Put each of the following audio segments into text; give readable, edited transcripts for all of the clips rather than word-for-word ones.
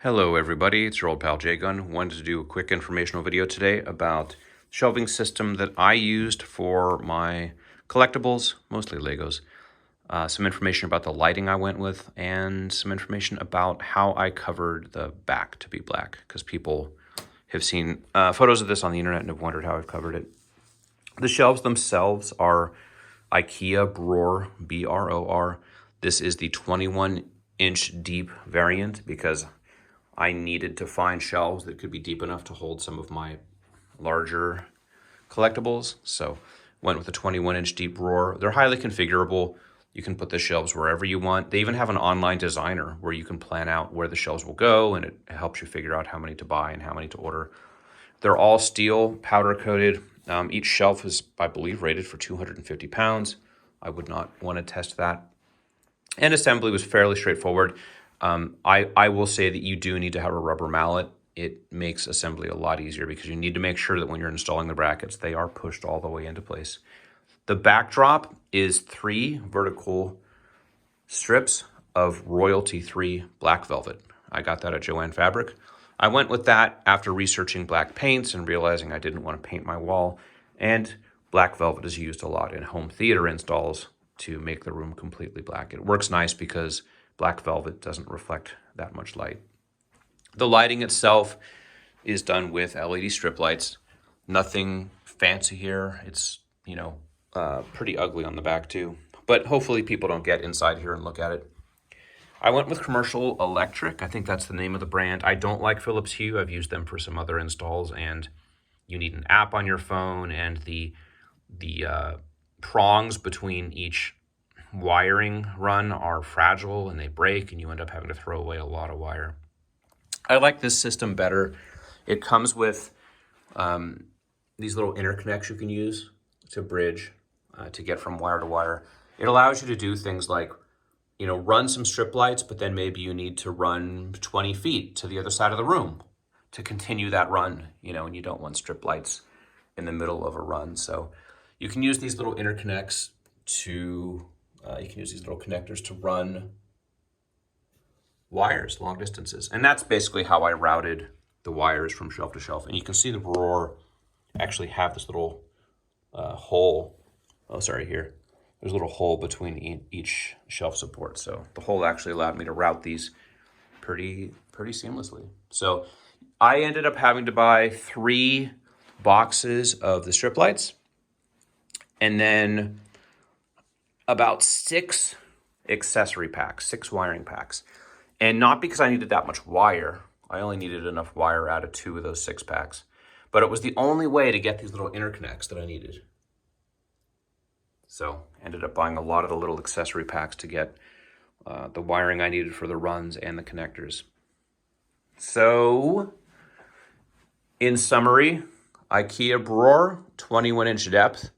Hello everybody, it's your old pal J-Gun. Wanted to do a quick informational video today about shelving system that I used for my collectibles, mostly Legos. Some information about the lighting I went with, and some information about how I covered the back to be black, because people have seen photos of this on the internet and have wondered how I've covered it. The shelves themselves are IKEA BROR, B-R-O-R. This is the 21-inch deep variant because I needed to find shelves that could be deep enough to hold some of my larger collectibles. So went with a 21-inch deep ROR. They're highly configurable. You can put the shelves wherever you want. They even have an online designer where you can plan out where the shelves will go, and it helps you figure out how many to buy and how many to order. They're all steel, powder coated. Each shelf is, I believe, rated for 250 pounds. I would not want to test that. And assembly was fairly straightforward. I will say that you do need to have a rubber mallet. It makes assembly a lot easier because you need to make sure that when you're installing the brackets, they are pushed all the way into place. The backdrop is 3 vertical strips of Royalty 3 black velvet. I got that at Joann Fabric. I went with that after researching black paints and realizing I didn't want to paint my wall. And black velvet is used a lot in home theater installs to make the room completely black. It works nice because black velvet doesn't reflect that much light. The lighting itself is done with LED strip lights. Nothing fancy here. It's, pretty ugly on the back too. But hopefully people don't get inside here and look at it. I went with Commercial Electric. I think that's the name of the brand. I don't like Philips Hue. I've used them for some other installs, and you need an app on your phone, and the prongs between each wiring run are fragile and they break, and you end up having to throw away a lot of wire. I like this system better. It comes with these little interconnects you can use to bridge to get from wire to wire. It allows you to do things like, run some strip lights, but then maybe you need to run 20 feet to the other side of the room to continue that run, and you don't want strip lights in the middle of a run. So you can use these little interconnects to connectors to run wires long distances. And that's basically how I routed the wires from shelf to shelf. And you can see the ROR actually have this little hole. Oh, sorry, here. There's a little hole between each shelf support. So the hole actually allowed me to route these pretty seamlessly. So I ended up having to buy 3 boxes of the strip lights, and then about 6 accessory packs, 6 wiring packs. And not because I needed that much wire. I only needed enough wire out of 2 of those 6 packs. But it was the only way to get these little interconnects that I needed. So ended up buying a lot of the little accessory packs to get the wiring I needed for the runs and the connectors. So in summary, IKEA BROR, 21-inch depth.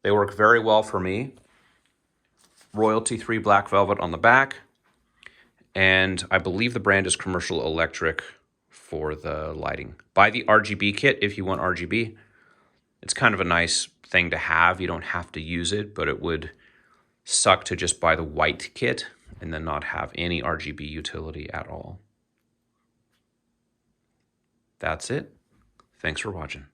They work very well for me. Royalty 3 black velvet on the back. And I believe the brand is Commercial Electric for the lighting. Buy the RGB kit if you want RGB. It's kind of a nice thing to have. You don't have to use it, but it would suck to just buy the white kit and then not have any RGB utility at all. That's it. Thanks for watching.